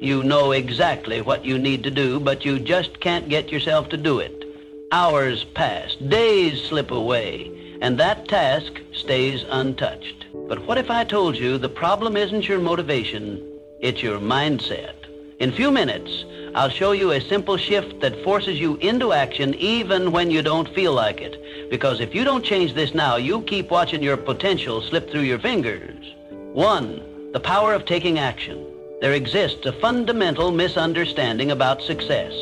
You know exactly what you need to do, but you just can't get yourself to do it. Hours pass, days slip away, and that task stays untouched. But what if I told you the problem isn't your motivation, it's your mindset? In a few minutes, I'll show you a simple shift that forces you into action even when you don't feel like it. Because if you don't change this now, you'll keep watching your potential slip through your fingers. 1. The power of taking action. There exists a fundamental misunderstanding about success.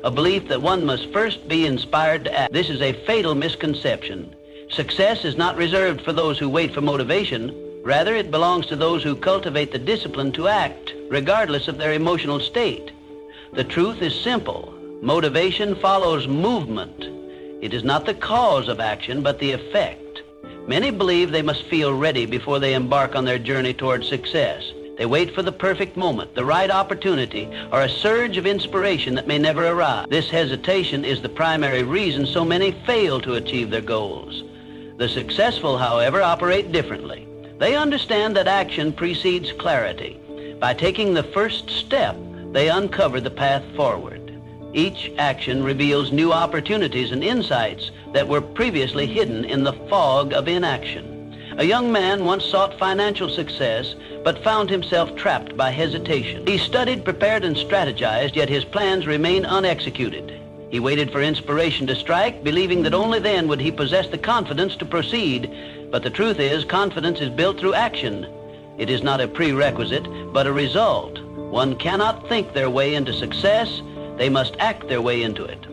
A belief that one must first be inspired to act. This is a fatal misconception. Success is not reserved for those who wait for motivation. Rather, it belongs to those who cultivate the discipline to act, regardless of their emotional state. The truth is simple. Motivation follows movement. It is not the cause of action, but the effect. Many believe they must feel ready before they embark on their journey toward success. They wait for the perfect moment, the right opportunity, or a surge of inspiration that may never arrive. This hesitation is the primary reason so many fail to achieve their goals. The successful, however, operate differently. They understand that action precedes clarity. By taking the first step, they uncover the path forward. Each action reveals new opportunities and insights that were previously hidden in the fog of inaction. A young man once sought financial success, but found himself trapped by hesitation. He studied, prepared, and strategized, yet his plans remained unexecuted. He waited for inspiration to strike, believing that only then would he possess the confidence to proceed. But the truth is, confidence is built through action. It is not a prerequisite, but a result. One cannot think their way into success. They must act their way into it.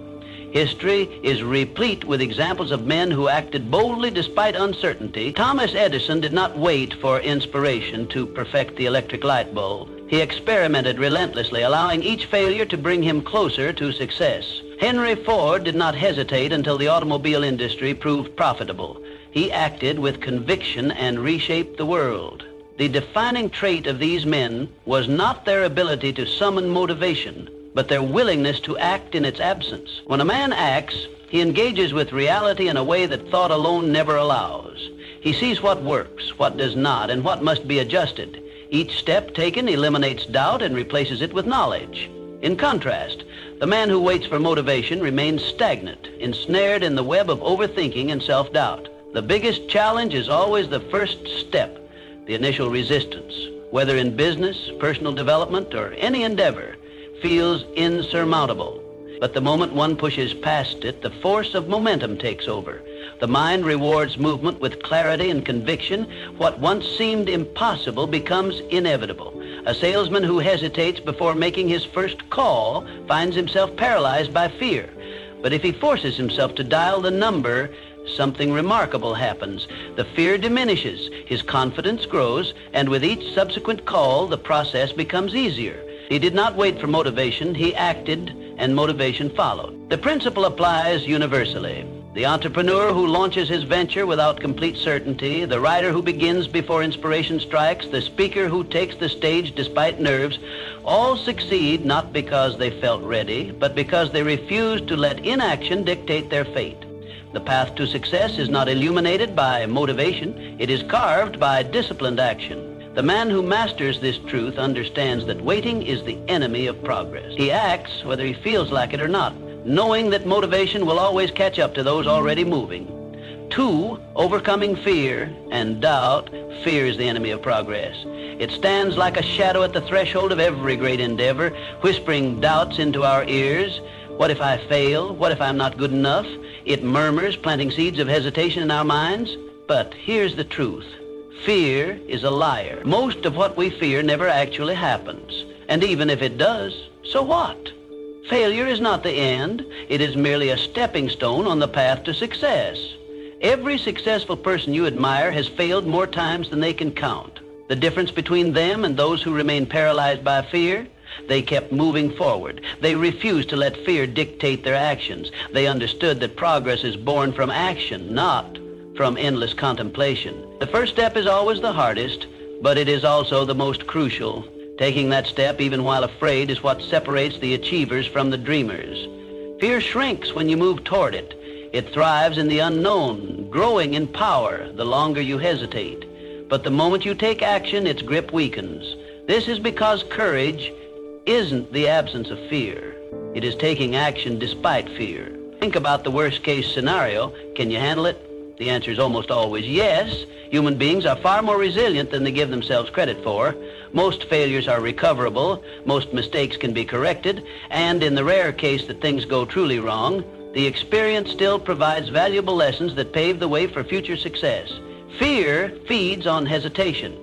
History is replete with examples of men who acted boldly despite uncertainty. Thomas Edison did not wait for inspiration to perfect the electric light bulb. He experimented relentlessly, allowing each failure to bring him closer to success. Henry Ford did not hesitate until the automobile industry proved profitable. He acted with conviction and reshaped the world. The defining trait of these men was not their ability to summon motivation, but their willingness to act in its absence. When a man acts, he engages with reality in a way that thought alone never allows. He sees what works, what does not, and what must be adjusted. Each step taken eliminates doubt and replaces it with knowledge. In contrast, the man who waits for motivation remains stagnant, ensnared in the web of overthinking and self-doubt. The biggest challenge is always the first step, the initial resistance. Whether in business, personal development, or any endeavor, feels insurmountable. But the moment one pushes past it, the force of momentum takes over. The mind rewards movement with clarity and conviction. What once seemed impossible becomes inevitable. A salesman who hesitates before making his first call finds himself paralyzed by fear. But if he forces himself to dial the number, something remarkable happens. The fear diminishes, his confidence grows, and with each subsequent call, the process becomes easier. He did not wait for motivation, he acted, and motivation followed. The principle applies universally. The entrepreneur who launches his venture without complete certainty, the writer who begins before inspiration strikes, the speaker who takes the stage despite nerves, all succeed not because they felt ready, but because they refused to let inaction dictate their fate. The path to success is not illuminated by motivation, it is carved by disciplined action. The man who masters this truth understands that waiting is the enemy of progress. He acts whether he feels like it or not, knowing that motivation will always catch up to those already moving. 2, overcoming fear and doubt. Fear is the enemy of progress. It stands like a shadow at the threshold of every great endeavor, whispering doubts into our ears. What if I fail? What if I'm not good enough? It murmurs, planting seeds of hesitation in our minds. But here's the truth. Fear is a liar. Most of what we fear never actually happens. And even if it does, so what? Failure is not the end. It is merely a stepping stone on the path to success. Every successful person you admire has failed more times than they can count. The difference between them and those who remain paralyzed by fear? They kept moving forward. They refused to let fear dictate their actions. They understood that progress is born from action, not from endless contemplation. The first step is always the hardest, but it is also the most crucial. Taking that step, even while afraid, is what separates the achievers from the dreamers. Fear shrinks when you move toward it. It thrives in the unknown, growing in power the longer you hesitate. But the moment you take action, its grip weakens. This is because courage isn't the absence of fear. It is taking action despite fear. Think about the worst-case scenario. Can you handle it? The answer is almost always yes. Human beings are far more resilient than they give themselves credit for. Most failures are recoverable, most mistakes can be corrected, and in the rare case that things go truly wrong, the experience still provides valuable lessons that pave the way for future success. Fear feeds on hesitation.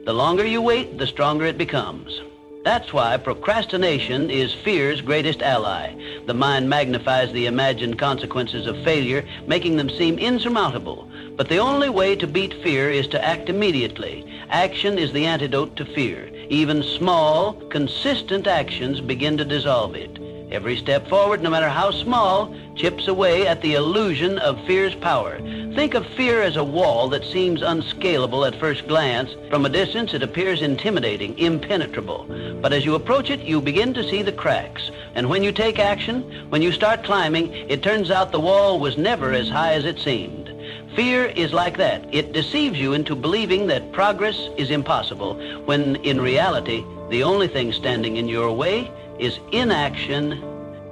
The longer you wait, the stronger it becomes. That's why procrastination is fear's greatest ally. The mind magnifies the imagined consequences of failure, making them seem insurmountable. But the only way to beat fear is to act immediately. Action is the antidote to fear. Even small, consistent actions begin to dissolve it. Every step forward, no matter how small, chips away at the illusion of fear's power. Think of fear as a wall that seems unscalable at first glance. From a distance, it appears intimidating, impenetrable. But as you approach it, you begin to see the cracks. And when you take action, when you start climbing, it turns out the wall was never as high as it seemed. Fear is like that. It deceives you into believing that progress is impossible, when in reality, the only thing standing in your way is inaction.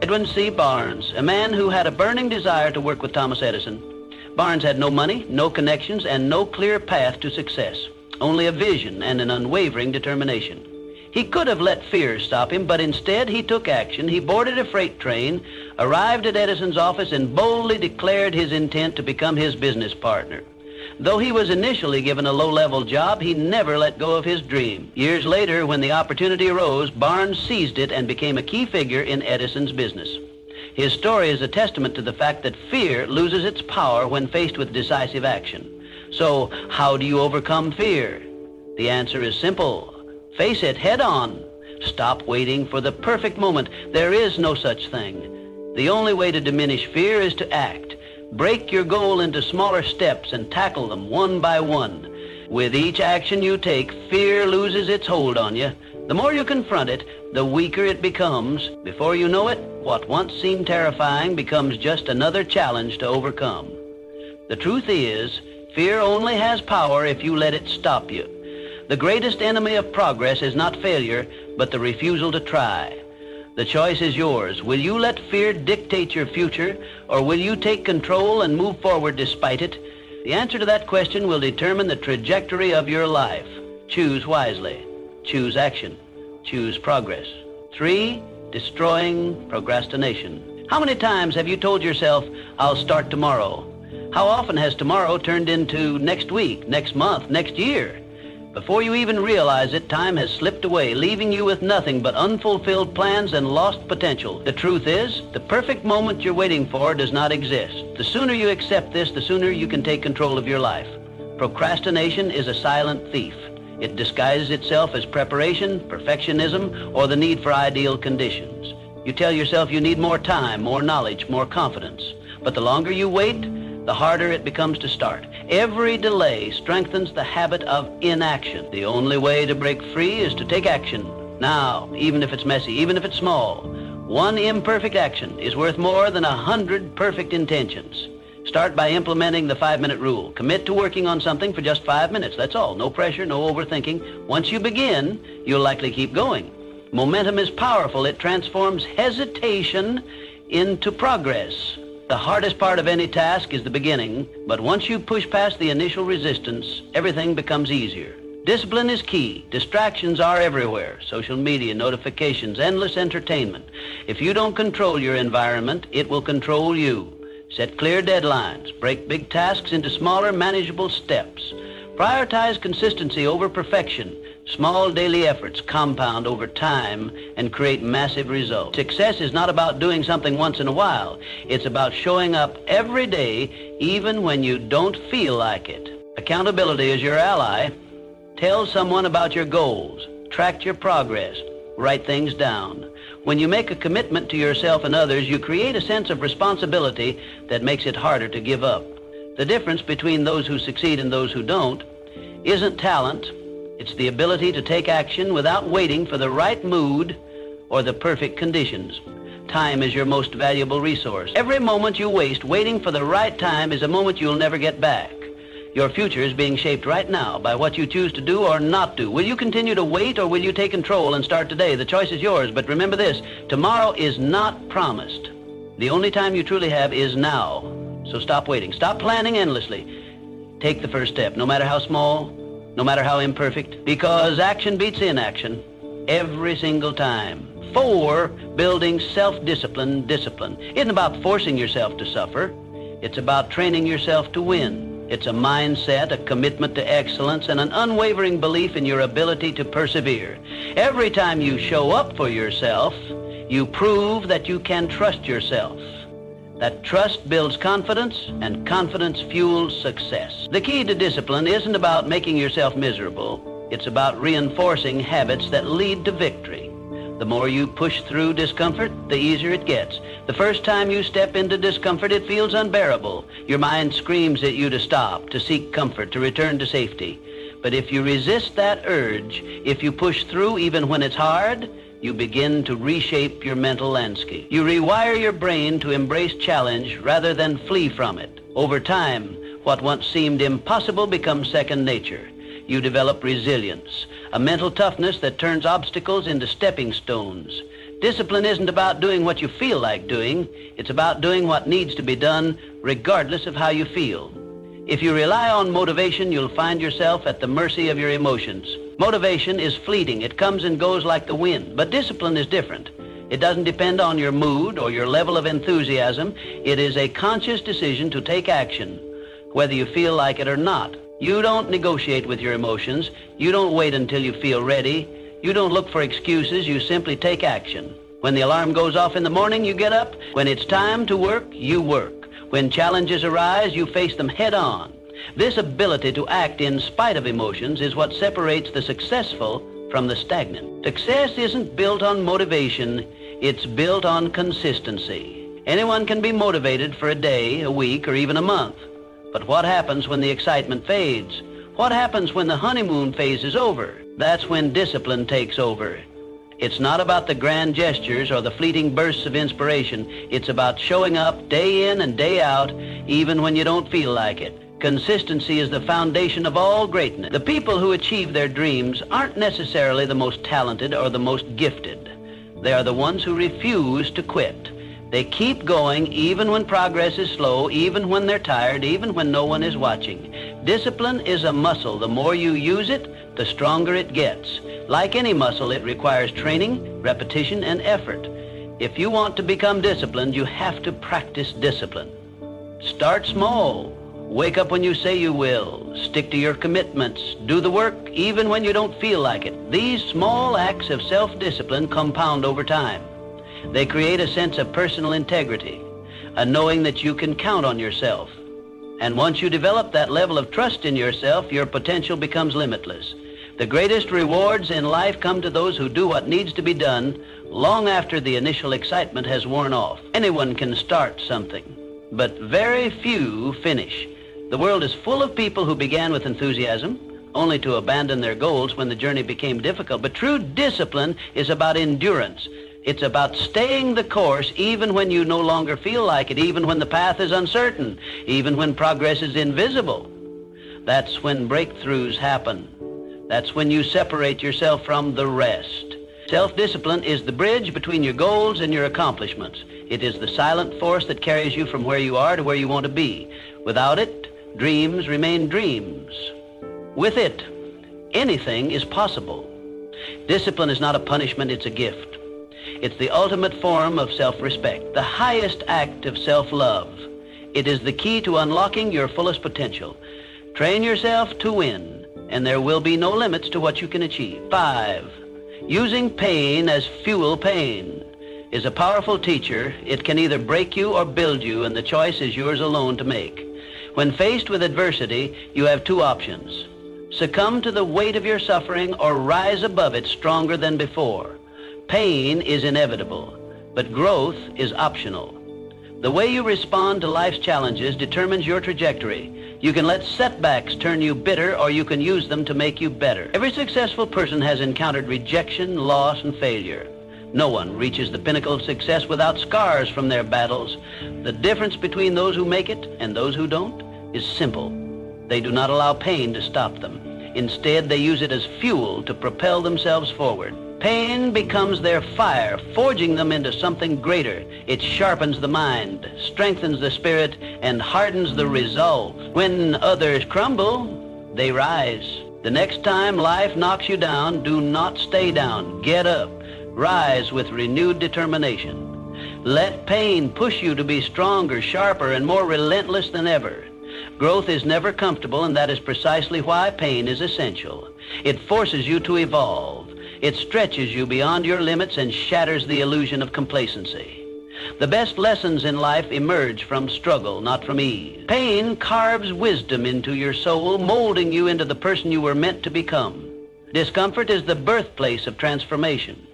Edwin C. Barnes, a man who had a burning desire to work with Thomas Edison. Barnes had no money, no connections, and no clear path to success, only a vision and an unwavering determination. He could have let fear stop him, but instead he took action. He boarded a freight train, arrived at Edison's office, and boldly declared his intent to become his business partner. Though he was initially given a low-level job, he never let go of his dream. Years later, when the opportunity arose, Barnes seized it and became a key figure in Edison's business. His story is a testament to the fact that fear loses its power when faced with decisive action. So, how do you overcome fear? The answer is simple. Face it head on. Stop waiting for the perfect moment. There is no such thing. The only way to diminish fear is to act. Break your goal into smaller steps and tackle them one by one. With each action you take, fear loses its hold on you. The more you confront it, the weaker it becomes. Before you know it, what once seemed terrifying becomes just another challenge to overcome. The truth is, fear only has power if you let it stop you. The greatest enemy of progress is not failure, but the refusal to try. The choice is yours. Will you let fear dictate your future, or will you take control and move forward despite it? The answer to that question will determine the trajectory of your life. Choose wisely. Choose action. Choose progress. 3, destroying procrastination. How many times have you told yourself, I'll start tomorrow? How often has tomorrow turned into next week, next month, next year? Before you even realize it, time has slipped away, leaving you with nothing but unfulfilled plans and lost potential. The truth is, the perfect moment you're waiting for does not exist. The sooner you accept this, the sooner you can take control of your life. Procrastination is a silent thief. It disguises itself as preparation, perfectionism, or the need for ideal conditions. You tell yourself you need more time, more knowledge, more confidence. But the longer you wait, the harder it becomes to start. Every delay strengthens the habit of inaction. The only way to break free is to take action. Now, even if it's messy, even if it's small, one imperfect action is worth more than 100 perfect intentions. Start by implementing the 5-minute rule. Commit to working on something for just 5 minutes. That's all. No pressure, no overthinking. Once you begin, you'll likely keep going. Momentum is powerful. It transforms hesitation into progress. The hardest part of any task is the beginning, but once you push past the initial resistance, everything becomes easier. Discipline is key. Distractions are everywhere. Social media, notifications, endless entertainment. If you don't control your environment, it will control you. Set clear deadlines. Break big tasks into smaller, manageable steps. Prioritize consistency over perfection. Small daily efforts compound over time and create massive results. Success is not about doing something once in a while. It's about showing up every day, even when you don't feel like it. Accountability is your ally. Tell someone about your goals. Track your progress. Write things down. When you make a commitment to yourself and others, you create a sense of responsibility that makes it harder to give up. The difference between those who succeed and those who don't isn't talent. It's the ability to take action without waiting for the right mood or the perfect conditions. Time is your most valuable resource. Every moment you waste waiting for the right time is a moment you'll never get back. Your future is being shaped right now by what you choose to do or not do. Will you continue to wait, or will you take control and start today? The choice is yours, but remember this, tomorrow is not promised. The only time you truly have is now. So stop waiting. Stop planning endlessly. Take the first step, no matter how small, no matter how imperfect, because action beats inaction every single time. 4, building self-discipline. Discipline isn't about forcing yourself to suffer. It's about training yourself to win. It's a mindset, a commitment to excellence, and an unwavering belief in your ability to persevere. Every time you show up for yourself, you prove that you can trust yourself. That trust builds confidence, and confidence fuels success. The key to discipline isn't about making yourself miserable. It's about reinforcing habits that lead to victory. The more you push through discomfort, the easier it gets. The first time you step into discomfort, it feels unbearable. Your mind screams at you to stop, to seek comfort, to return to safety. But if you resist that urge, if you push through even when it's hard, you begin to reshape your mental landscape. You rewire your brain to embrace challenge rather than flee from it. Over time, what once seemed impossible becomes second nature. You develop resilience, a mental toughness that turns obstacles into stepping stones. Discipline isn't about doing what you feel like doing. It's about doing what needs to be done regardless of how you feel. If you rely on motivation, you'll find yourself at the mercy of your emotions. Motivation is fleeting. It comes and goes like the wind. But discipline is different. It doesn't depend on your mood or your level of enthusiasm. It is a conscious decision to take action, whether you feel like it or not. You don't negotiate with your emotions. You don't wait until you feel ready. You don't look for excuses. You simply take action. When the alarm goes off in the morning, you get up. When it's time to work, you work. When challenges arise, you face them head on. This ability to act in spite of emotions is what separates the successful from the stagnant. Success isn't built on motivation. It's built on consistency. Anyone can be motivated for a day, a week, or even a month. But what happens when the excitement fades? What happens when the honeymoon phase is over? That's when discipline takes over. It's not about the grand gestures or the fleeting bursts of inspiration. It's about showing up day in and day out, even when you don't feel like it. Consistency is the foundation of all greatness. The people who achieve their dreams aren't necessarily the most talented or the most gifted. They are the ones who refuse to quit. They keep going even when progress is slow, even when they're tired, even when no one is watching. Discipline is a muscle. The more you use it, the stronger it gets. Like any muscle, it requires training, repetition, and effort. If you want to become disciplined, you have to practice discipline. Start small. Wake up when you say you will. Stick to your commitments. Do the work even when you don't feel like it. These small acts of self-discipline compound over time. They create a sense of personal integrity, a knowing that you can count on yourself. And once you develop that level of trust in yourself, your potential becomes limitless. The greatest rewards in life come to those who do what needs to be done long after the initial excitement has worn off. Anyone can start something, but very few finish. The world is full of people who began with enthusiasm, only to abandon their goals when the journey became difficult. But true discipline is about endurance. It's about staying the course even when you no longer feel like it, even when the path is uncertain, even when progress is invisible. That's when breakthroughs happen. That's when you separate yourself from the rest. Self-discipline is the bridge between your goals and your accomplishments. It is the silent force that carries you from where you are to where you want to be. Without it, dreams remain dreams. With it, anything is possible. Discipline is not a punishment, it's a gift. It's the ultimate form of self-respect, the highest act of self-love. It is the key to unlocking your fullest potential. Train yourself to win, and there will be no limits to what you can achieve. 5, using pain as fuel. Pain is a powerful teacher. It can either break you or build you, and the choice is yours alone to make. When faced with adversity, you have 2 options. Succumb to the weight of your suffering or rise above it stronger than before. Pain is inevitable, but growth is optional. The way you respond to life's challenges determines your trajectory. You can let setbacks turn you bitter, or you can use them to make you better. Every successful person has encountered rejection, loss, and failure. No one reaches the pinnacle of success without scars from their battles. The difference between those who make it and those who don't is simple. They do not allow pain to stop them. Instead, they use it as fuel to propel themselves forward. Pain becomes their fire, forging them into something greater. It sharpens the mind, strengthens the spirit, and hardens the resolve. When others crumble, they rise. The next time life knocks you down, do not stay down. Get up. Rise with renewed determination. Let pain push you to be stronger, sharper, and more relentless than ever. Growth is never comfortable, and that is precisely why pain is essential. It forces you to evolve. It stretches you beyond your limits and shatters the illusion of complacency. The best lessons in life emerge from struggle, not from ease. Pain carves wisdom into your soul, molding you into the person you were meant to become. Discomfort is the birthplace of transformation.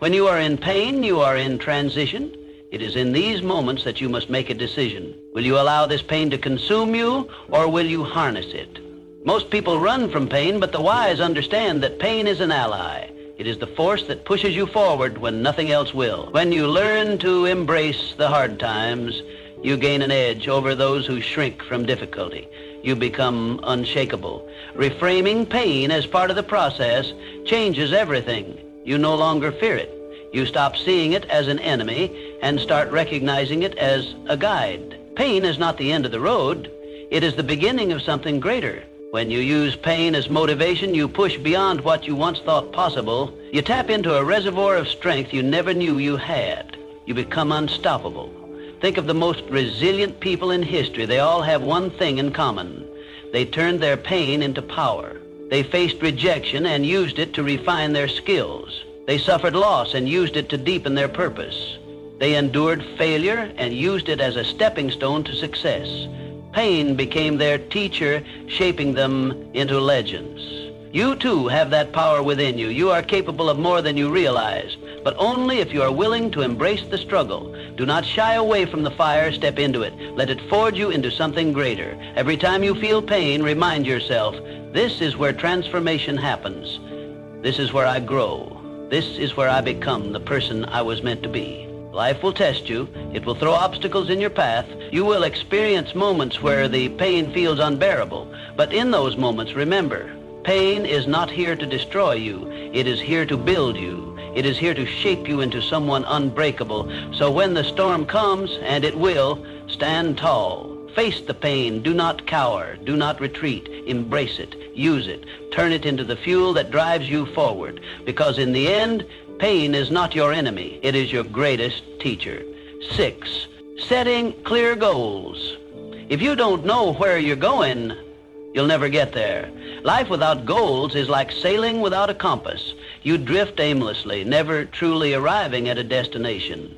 When you are in pain, you are in transition. It is in these moments that you must make a decision. Will you allow this pain to consume you, or will you harness it? Most people run from pain, but the wise understand that pain is an ally. It is the force that pushes you forward when nothing else will. When you learn to embrace the hard times, you gain an edge over those who shrink from difficulty. You become unshakable. Reframing pain as part of the process changes everything. You no longer fear it. You stop seeing it as an enemy and start recognizing it as a guide. Pain is not the end of the road. It is the beginning of something greater. When you use pain as motivation, you push beyond what you once thought possible. You tap into a reservoir of strength you never knew you had. You become unstoppable. Think of the most resilient people in history. They all have one thing in common. They turned their pain into power. They faced rejection and used it to refine their skills. They suffered loss and used it to deepen their purpose. They endured failure and used it as a stepping stone to success. Pain became their teacher, shaping them into legends. You too have that power within you. You are capable of more than you realize, but only if you are willing to embrace the struggle. Do not shy away from the fire, step into it. Let it forge you into something greater. Every time you feel pain, remind yourself, this is where transformation happens. This is where I grow. This is where I become the person I was meant to be. Life will test you. It will throw obstacles in your path. You will experience moments where the pain feels unbearable. But in those moments, remember, pain is not here to destroy you. It is here to build you. It is here to shape you into someone unbreakable. So when the storm comes, and it will, stand tall. Face the pain. Do not cower. Do not retreat. Embrace it. Use it. Turn it into the fuel that drives you forward. Because in the end, pain is not your enemy. It is your greatest teacher. 6, setting clear goals. If you don't know where you're going, you'll never get there. Life without goals is like sailing without a compass. You drift aimlessly, never truly arriving at a destination.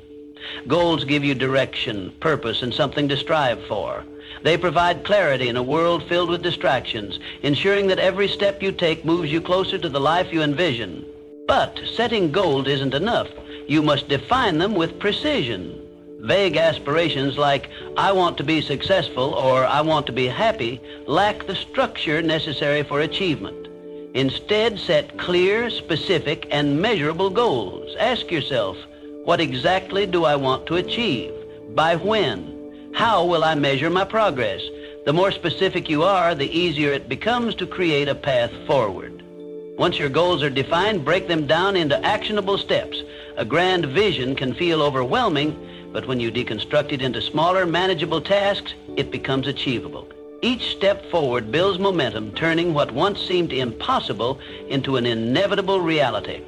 Goals give you direction, purpose, and something to strive for. They provide clarity in a world filled with distractions, ensuring that every step you take moves you closer to the life you envision. But setting goals isn't enough. You must define them with precision. Vague aspirations like, I want to be successful or I want to be happy, lack the structure necessary for achievement. Instead, set clear, specific, and measurable goals. Ask yourself, what exactly do I want to achieve? By when? How will I measure my progress? The more specific you are, the easier it becomes to create a path forward. Once your goals are defined, break them down into actionable steps. A grand vision can feel overwhelming, but when you deconstruct it into smaller, manageable tasks, it becomes achievable. Each step forward builds momentum, turning what once seemed impossible into an inevitable reality.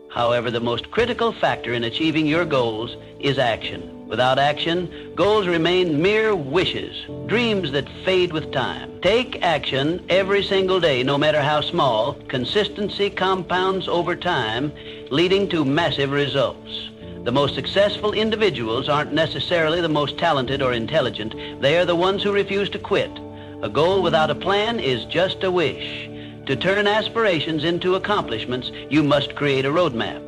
However, the most critical factor in achieving your goals is action. Without action, goals remain mere wishes, dreams that fade with time. Take action every single day, no matter how small. Consistency compounds over time, leading to massive results. The most successful individuals aren't necessarily the most talented or intelligent. They are the ones who refuse to quit. A goal without a plan is just a wish. To turn aspirations into accomplishments, you must create a roadmap.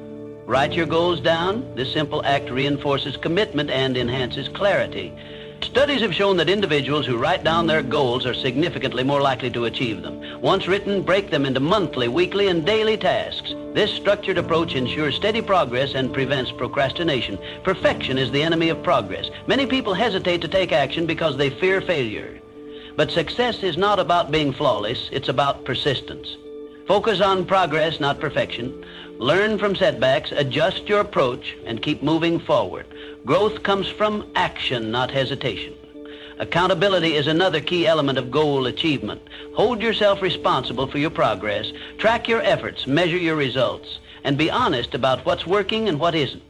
Write your goals down. This simple act reinforces commitment and enhances clarity. Studies have shown that individuals who write down their goals are significantly more likely to achieve them. Once written, break them into monthly, weekly, and daily tasks. This structured approach ensures steady progress and prevents procrastination. Perfection is the enemy of progress. Many people hesitate to take action because they fear failure. But success is not about being flawless, it's about persistence. Focus on progress, not perfection. Learn from setbacks, adjust your approach, and keep moving forward. Growth comes from action, not hesitation. Accountability is another key element of goal achievement. Hold yourself responsible for your progress, track your efforts, measure your results, and be honest about what's working and what isn't.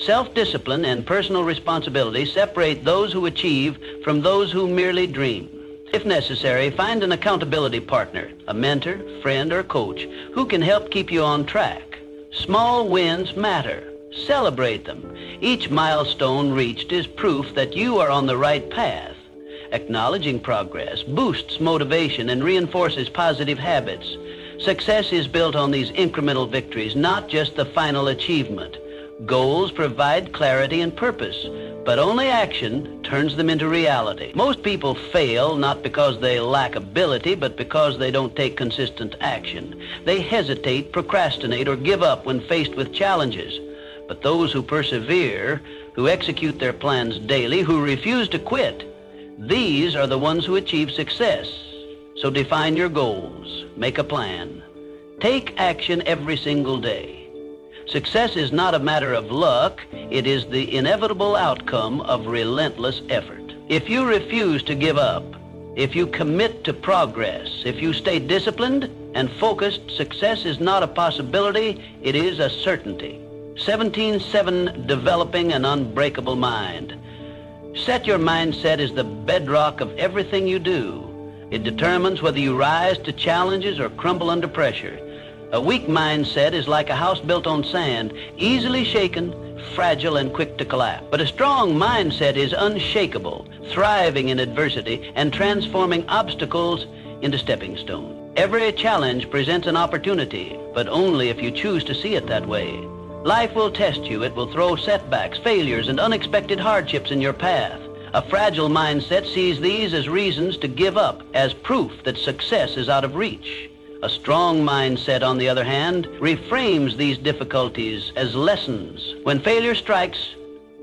Self-discipline and personal responsibility separate those who achieve from those who merely dream. If necessary, find an accountability partner, a mentor, friend, or coach who can help keep you on track. Small wins matter. Celebrate them. Each milestone reached is proof that you are on the right path. Acknowledging progress boosts motivation and reinforces positive habits. Success is built on these incremental victories, not just the final achievement. Goals provide clarity and purpose, but only action turns them into reality. Most people fail not because they lack ability, but because they don't take consistent action. They hesitate, procrastinate, or give up when faced with challenges. But those who persevere, who execute their plans daily, who refuse to quit, these are the ones who achieve success. So define your goals, make a plan. Take action every single day. Success is not a matter of luck, it is the inevitable outcome of relentless effort. If you refuse to give up, if you commit to progress, if you stay disciplined and focused, success is not a possibility, it is a certainty. 17-7, developing an unbreakable mind. Set your mindset as the bedrock of everything you do. It determines whether you rise to challenges or crumble under pressure. A weak mindset is like a house built on sand, easily shaken, fragile, and quick to collapse. But a strong mindset is unshakable, thriving in adversity, and transforming obstacles into stepping stones. Every challenge presents an opportunity, but only if you choose to see it that way. Life will test you. It will throw setbacks, failures, and unexpected hardships in your path. A fragile mindset sees these as reasons to give up, as proof that success is out of reach. A strong mindset, on the other hand, reframes these difficulties as lessons. When failure strikes,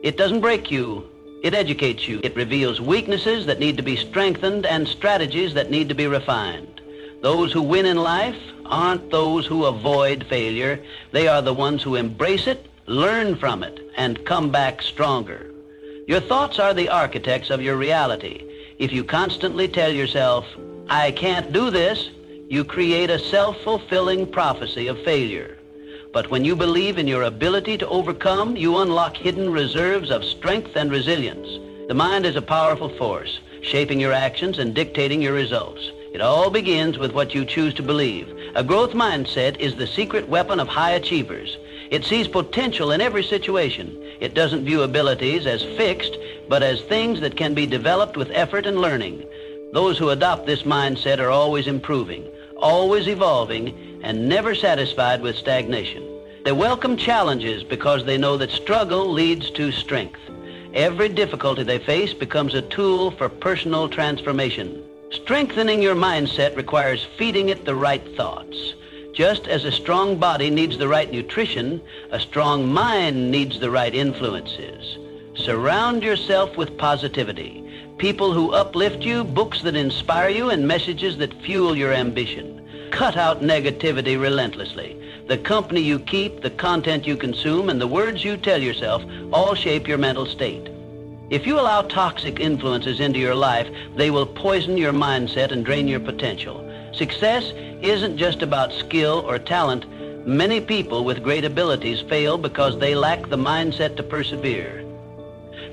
it doesn't break you, it educates you. It reveals weaknesses that need to be strengthened and strategies that need to be refined. Those who win in life aren't those who avoid failure. They are the ones who embrace it, learn from it, and come back stronger. Your thoughts are the architects of your reality. If you constantly tell yourself, "I can't do this," you create a self-fulfilling prophecy of failure. But when you believe in your ability to overcome, you unlock hidden reserves of strength and resilience. The mind is a powerful force, shaping your actions and dictating your results. It all begins with what you choose to believe. A growth mindset is the secret weapon of high achievers. It sees potential in every situation. It doesn't view abilities as fixed, but as things that can be developed with effort and learning. Those who adopt this mindset are always improving, always evolving, and never satisfied with stagnation. They welcome challenges because they know that struggle leads to strength. Every difficulty they face becomes a tool for personal transformation. Strengthening your mindset requires feeding it the right thoughts. Just as a strong body needs the right nutrition, a strong mind needs the right influences. Surround yourself with positivity. People who uplift you, books that inspire you, and messages that fuel your ambition. Cut out negativity relentlessly. The company you keep, the content you consume, and the words you tell yourself all shape your mental state. If you allow toxic influences into your life, they will poison your mindset and drain your potential. Success isn't just about skill or talent. Many people with great abilities fail because they lack the mindset to persevere.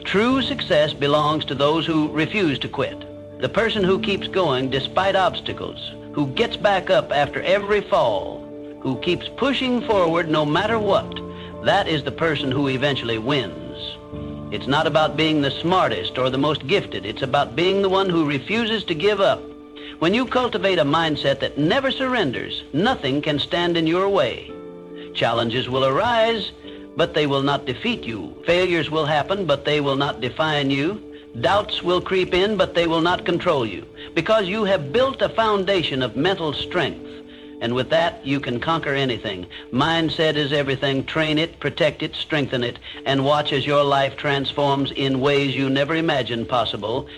True success belongs to those who refuse to quit. The person who keeps going despite obstacles, who gets back up after every fall, who keeps pushing forward no matter what, that is the person who eventually wins. It's not about being the smartest or the most gifted. It's about being the one who refuses to give up. When you cultivate a mindset that never surrenders, nothing can stand in your way. Challenges will arise, but they will not defeat you. Failures will happen, but they will not define you. Doubts will creep in, but they will not control you, because you have built a foundation of mental strength. And with that, you can conquer anything. Mindset is everything. Train it, protect it, strengthen it, and watch as your life transforms in ways you never imagined possible.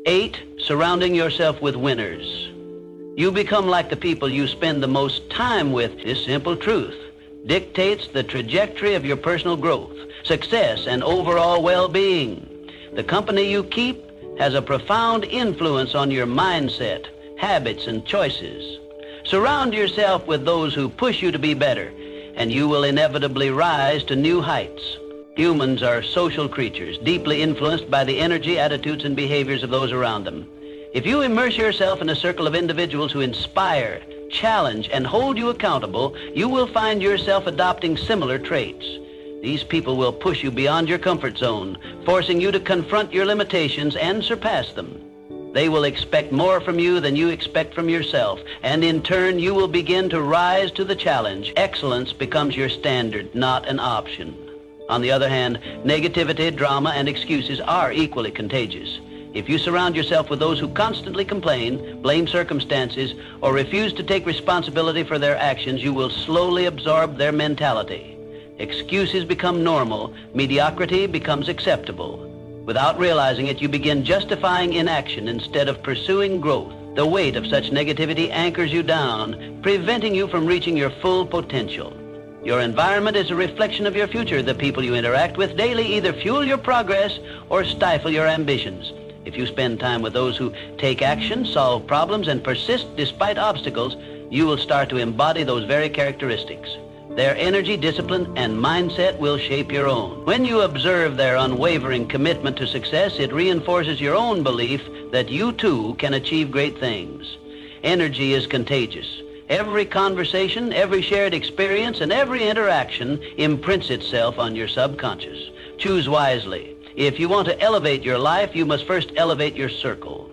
8, surrounding yourself with winners. You become like the people you spend the most time with. This simple truth dictates the trajectory of your personal growth, success, and overall well-being. The company you keep has a profound influence on your mindset, habits, and choices. Surround yourself with those who push you to be better, and you will inevitably rise to new heights. Humans are social creatures, deeply influenced by the energy, attitudes, and behaviors of those around them. If you immerse yourself in a circle of individuals who inspire, challenge, and hold you accountable, you will find yourself adopting similar traits. These people will push you beyond your comfort zone, forcing you to confront your limitations and surpass them. They will expect more from you than you expect from yourself, and in turn, you will begin to rise to the challenge. Excellence becomes your standard, not an option. On the other hand, negativity, drama, and excuses are equally contagious. If you surround yourself with those who constantly complain, blame circumstances, or refuse to take responsibility for their actions, you will slowly absorb their mentality. Excuses become normal, mediocrity becomes acceptable. Without realizing it, you begin justifying inaction instead of pursuing growth. The weight of such negativity anchors you down, preventing you from reaching your full potential. Your environment is a reflection of your future. The people you interact with daily either fuel your progress or stifle your ambitions. If you spend time with those who take action, solve problems, and persist despite obstacles, you will start to embody those very characteristics. Their energy, discipline, and mindset will shape your own. When you observe their unwavering commitment to success, it reinforces your own belief that you too can achieve great things. Energy is contagious. Every conversation, every shared experience, and every interaction imprints itself on your subconscious. Choose wisely. If you want to elevate your life, you must first elevate your circle.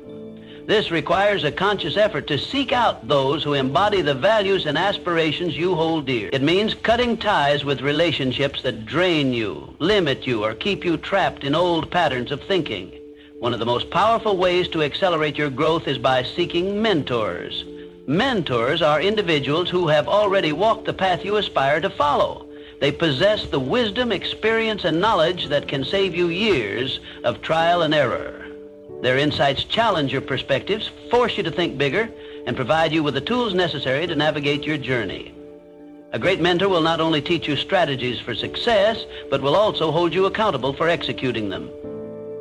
This requires a conscious effort to seek out those who embody the values and aspirations you hold dear. It means cutting ties with relationships that drain you, limit you, or keep you trapped in old patterns of thinking. One of the most powerful ways to accelerate your growth is by seeking mentors. Mentors are individuals who have already walked the path you aspire to follow. They possess the wisdom, experience, and knowledge that can save you years of trial and error. Their insights challenge your perspectives, force you to think bigger, and provide you with the tools necessary to navigate your journey. A great mentor will not only teach you strategies for success, but will also hold you accountable for executing them.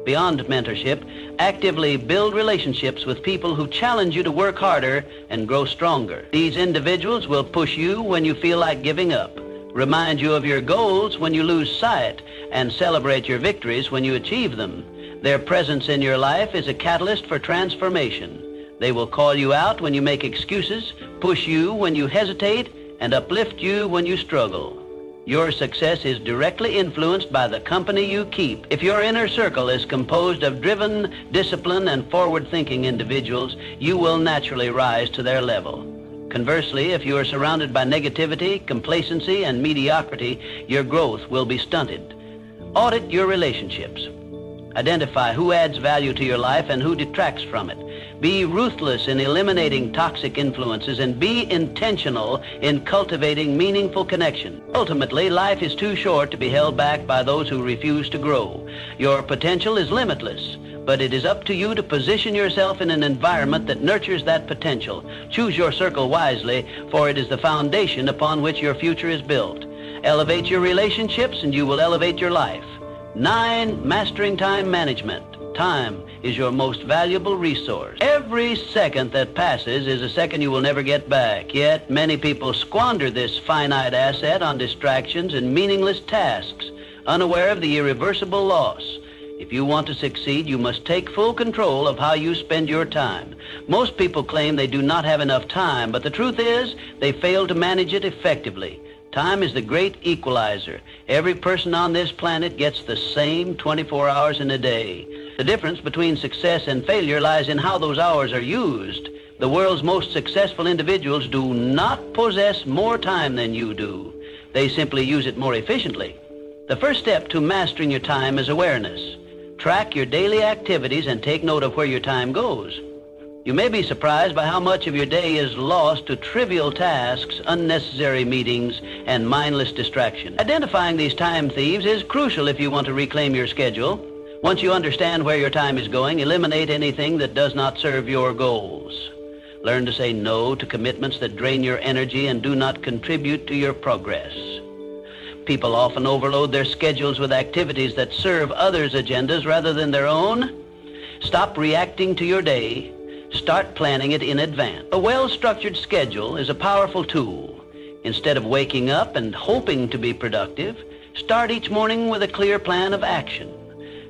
Beyond mentorship, actively build relationships with people who challenge you to work harder and grow stronger. These individuals will push you when you feel like giving up, remind you of your goals when you lose sight, and celebrate your victories when you achieve them. Their presence in your life is a catalyst for transformation. They will call you out when you make excuses, push you when you hesitate, and uplift you when you struggle. Your success is directly influenced by the company you keep. If your inner circle is composed of driven, disciplined, and forward-thinking individuals, you will naturally rise to their level. Conversely, if you are surrounded by negativity, complacency, and mediocrity, your growth will be stunted. Audit your relationships. Identify who adds value to your life and who detracts from it. Be ruthless in eliminating toxic influences and be intentional in cultivating meaningful connection. Ultimately, life is too short to be held back by those who refuse to grow. Your potential is limitless, but it is up to you to position yourself in an environment that nurtures that potential. Choose your circle wisely, for it is the foundation upon which your future is built. Elevate your relationships and you will elevate your life. 9, mastering time management. Time is your most valuable resource. Every second that passes is a second you will never get back. Yet many people squander this finite asset on distractions and meaningless tasks, unaware of the irreversible loss. If you want to succeed, you must take full control of how you spend your time. Most people claim they do not have enough time, but the truth is they fail to manage it effectively. Time is the great equalizer. Every person on this planet gets the same 24 hours in a day. The difference between success and failure lies in how those hours are used. The world's most successful individuals do not possess more time than you do. They simply use it more efficiently. The first step to mastering your time is awareness. Track your daily activities and take note of where your time goes. You may be surprised by how much of your day is lost to trivial tasks, unnecessary meetings, and mindless distraction. Identifying these time thieves is crucial if you want to reclaim your schedule. Once you understand where your time is going, eliminate anything that does not serve your goals. Learn to say no to commitments that drain your energy and do not contribute to your progress. People often overload their schedules with activities that serve others' agendas rather than their own. Stop reacting to your day. Start planning it in advance. A well-structured schedule is a powerful tool. Instead of waking up and hoping to be productive, start each morning with a clear plan of action.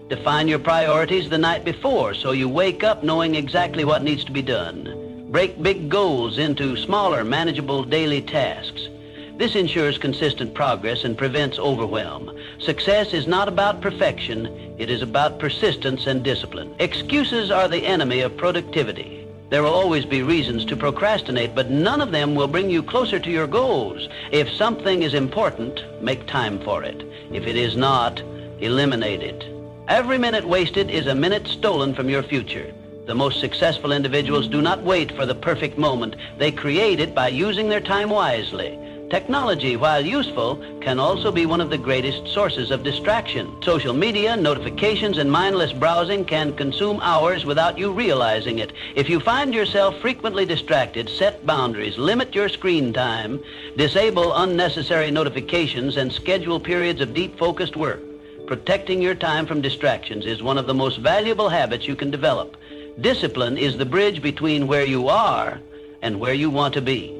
Define your priorities the night before so you wake up knowing exactly what needs to be done. Break big goals into smaller, manageable daily tasks. This ensures consistent progress and prevents overwhelm. Success is not about perfection. It is about persistence and discipline. Excuses are the enemy of productivity. There will always be reasons to procrastinate, but none of them will bring you closer to your goals. If something is important, make time for it. If it is not, eliminate it. Every minute wasted is a minute stolen from your future. The most successful individuals do not wait for the perfect moment. They create it by using their time wisely. Technology, while useful, can also be one of the greatest sources of distraction. Social media, notifications, and mindless browsing can consume hours without you realizing it. If you find yourself frequently distracted, set boundaries, limit your screen time, disable unnecessary notifications, and schedule periods of deep, focused work. Protecting your time from distractions is one of the most valuable habits you can develop. Discipline is the bridge between where you are and where you want to be.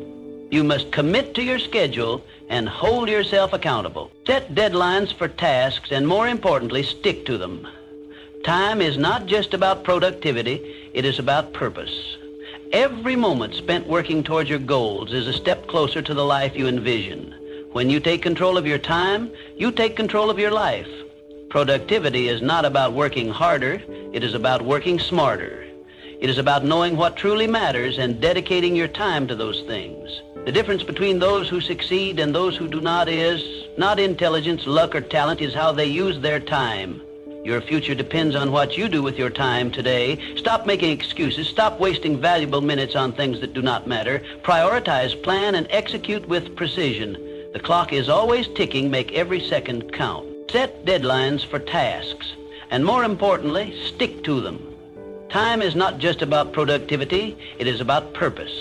You must commit to your schedule and hold yourself accountable. Set deadlines for tasks and, more importantly, stick to them. Time is not just about productivity, it is about purpose. Every moment spent working towards your goals is a step closer to the life you envision. When you take control of your time, you take control of your life. Productivity is not about working harder, it is about working smarter. It is about knowing what truly matters and dedicating your time to those things. The difference between those who succeed and those who do not is not intelligence, luck, or talent, is how they use their time. Your future depends on what you do with your time today. Stop making excuses. Stop wasting valuable minutes on things that do not matter. Prioritize, plan, and execute with precision. The clock is always ticking. Make every second count. Set deadlines for tasks, and more importantly, stick to them. Time is not just about productivity, it is about purpose.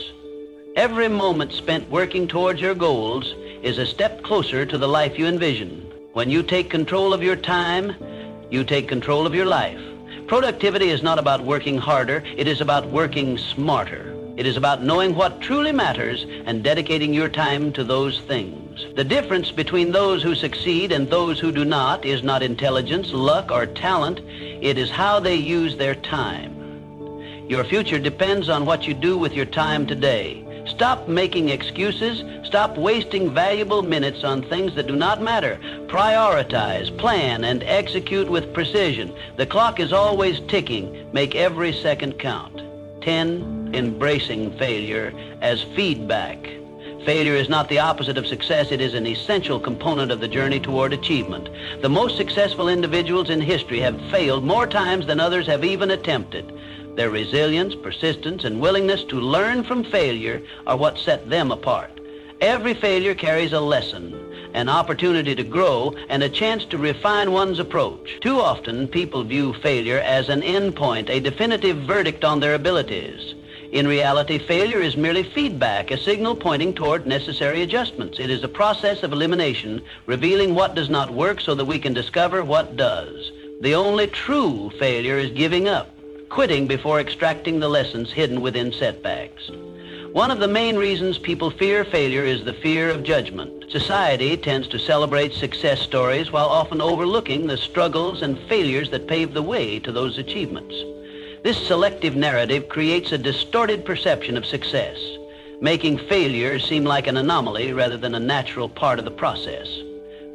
Every moment spent working towards your goals is a step closer to the life you envision. When you take control of your time, you take control of your life. Productivity is not about working harder, it is about working smarter. It is about knowing what truly matters and dedicating your time to those things. The difference between those who succeed and those who do not is not intelligence, luck, or talent. It is how they use their time. Your future depends on what you do with your time today. Stop making excuses. Stop wasting valuable minutes on things that do not matter. Prioritize, plan, and execute with precision. The clock is always ticking. Make every second count. 10. Embracing failure as feedback. Failure is not the opposite of success. It is an essential component of the journey toward achievement. The most successful individuals in history have failed more times than others have even attempted. Their resilience, persistence, and willingness to learn from failure are what set them apart. Every failure carries a lesson, an opportunity to grow, and a chance to refine one's approach. Too often, people view failure as an endpoint, a definitive verdict on their abilities. In reality, failure is merely feedback, a signal pointing toward necessary adjustments. It is a process of elimination, revealing what does not work so that we can discover what does. The only true failure is giving up, quitting before extracting the lessons hidden within setbacks. One of the main reasons people fear failure is the fear of judgment. Society tends to celebrate success stories while often overlooking the struggles and failures that pave the way to those achievements. This selective narrative creates a distorted perception of success, making failure seem like an anomaly rather than a natural part of the process.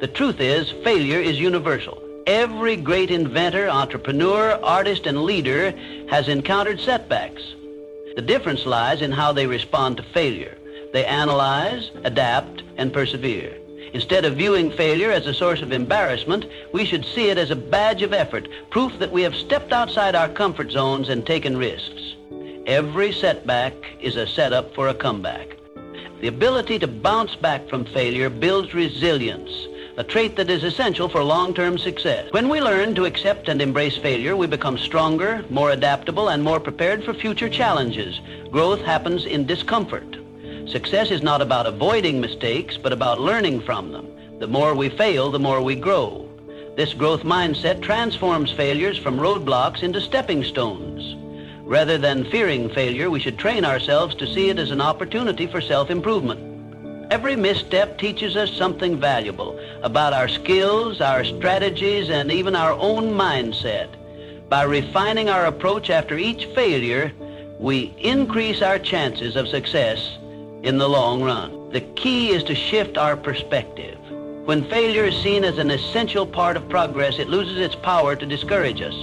The truth is, failure is universal. Every great inventor, entrepreneur, artist, and leader has encountered setbacks. The difference lies in how they respond to failure. They analyze, adapt, and persevere. Instead of viewing failure as a source of embarrassment, we should see it as a badge of effort, proof that we have stepped outside our comfort zones and taken risks. Every setback is a setup for a comeback. The ability to bounce back from failure builds resilience. a trait that is essential for long-term success. When we learn to accept and embrace failure, we become stronger, more adaptable, and more prepared for future challenges. Growth happens in discomfort. Success is not about avoiding mistakes, but about learning from them. The more we fail, the more we grow. This growth mindset transforms failures from roadblocks into stepping stones. Rather than fearing failure, we should train ourselves to see it as an opportunity for self-improvement. Every misstep teaches us something valuable about our skills, our strategies, and even our own mindset. By refining our approach after each failure, we increase our chances of success in the long run. The key is to shift our perspective. When failure is seen as an essential part of progress, it loses its power to discourage us.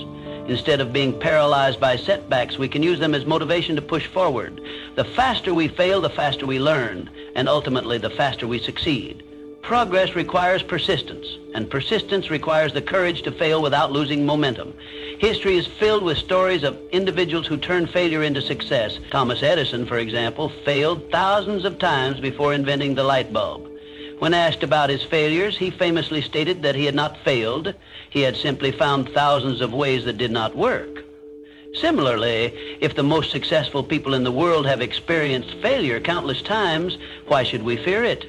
Instead of being paralyzed by setbacks, we can use them as motivation to push forward. The faster we fail, the faster we learn, and ultimately the faster we succeed. Progress requires persistence, and persistence requires the courage to fail without losing momentum. History is filled with stories of individuals who turned failure into success. Thomas Edison, for example, failed thousands of times before inventing the light bulb. When asked about his failures, he famously stated that he had not failed. He had simply found thousands of ways that did not work. Similarly, if the most successful people in the world have experienced failure countless times, why should we fear it?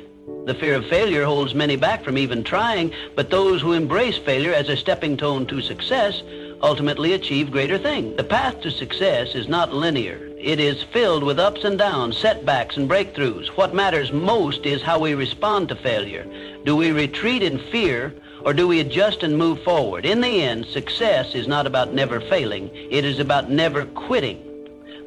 The fear of failure holds many back from even trying, but those who embrace failure as a stepping stone to success ultimately achieve greater things. The path to success is not linear. It is filled with ups and downs, setbacks and breakthroughs. What matters most is how we respond to failure. Do we retreat in fear, or do we adjust and move forward? In the end, success is not about never failing. It is about never quitting.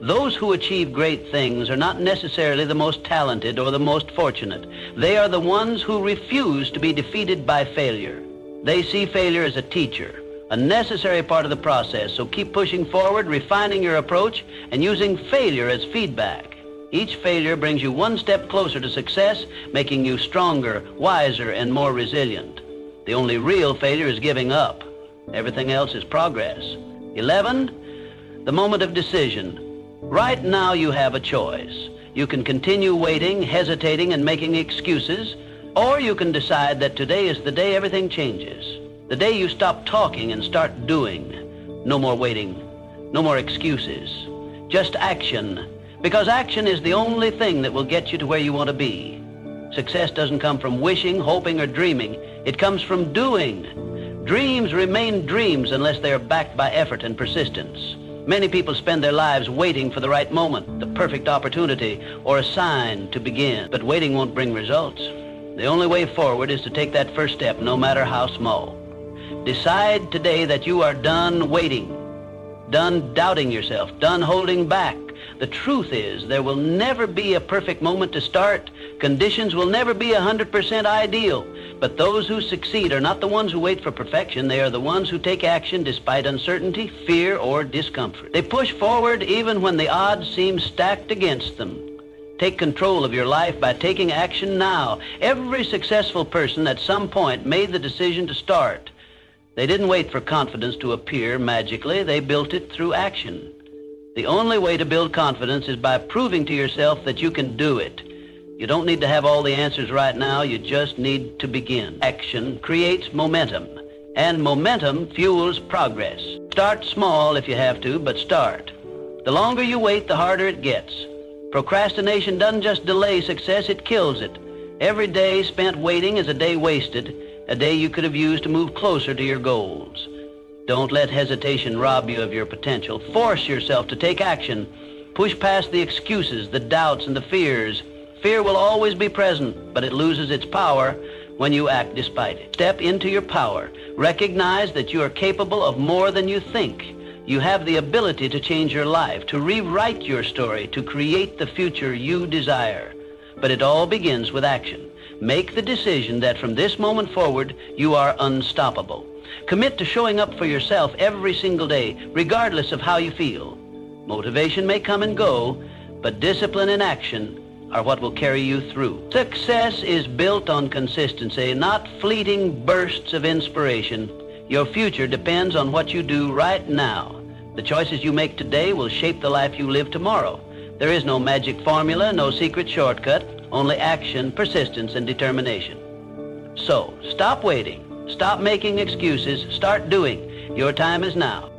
Those who achieve great things are not necessarily the most talented or the most fortunate. They are the ones who refuse to be defeated by failure. They see failure as a teacher, a necessary part of the process, so keep pushing forward, refining your approach, and using failure as feedback. Each failure brings you one step closer to success, making you stronger, wiser, and more resilient. The only real failure is giving up. Everything else is progress. 11, the moment of decision. Right now you have a choice. You can continue waiting, hesitating, and making excuses, or you can decide that today is the day everything changes. The day you stop talking and start doing. No more waiting, no more excuses, just action. Because action is the only thing that will get you to where you want to be. Success doesn't come from wishing, hoping, or dreaming. It comes from doing. Dreams remain dreams unless they are backed by effort and persistence. Many people spend their lives waiting for the right moment, the perfect opportunity, or a sign to begin. But waiting won't bring results. The only way forward is to take that first step, no matter how small. Decide today that you are done waiting, done doubting yourself, done holding back. The truth is, there will never be a perfect moment to start. Conditions will never be 100% ideal. But those who succeed are not the ones who wait for perfection. They are the ones who take action despite uncertainty, fear, or discomfort. They push forward even when the odds seem stacked against them. Take control of your life by taking action now. Every successful person at some point made the decision to start. They didn't wait for confidence to appear magically. They built it through action. The only way to build confidence is by proving to yourself that you can do it. You don't need to have all the answers right now. You just need to begin. Action creates momentum, and momentum fuels progress. Start small if you have to, but start. The longer you wait, the harder it gets. Procrastination doesn't just delay success, it kills it. Every day spent waiting is a day wasted, a day you could have used to move closer to your goals. Don't let hesitation rob you of your potential. Force yourself to take action. Push past the excuses, the doubts, and the fears. Fear will always be present, but it loses its power when you act despite it. Step into your power. Recognize that you are capable of more than you think. You have the ability to change your life, to rewrite your story, to create the future you desire. But it all begins with action. Make the decision that from this moment forward, you are unstoppable. Commit to showing up for yourself every single day, regardless of how you feel. Motivation may come and go, but discipline and action are what will carry you through. Success is built on consistency, not fleeting bursts of inspiration. Your future depends on what you do right now. The choices you make today will shape the life you live tomorrow. There is no magic formula, no secret shortcut, only action, persistence, and determination. So, stop waiting. Stop making excuses. Start doing. Your time is now.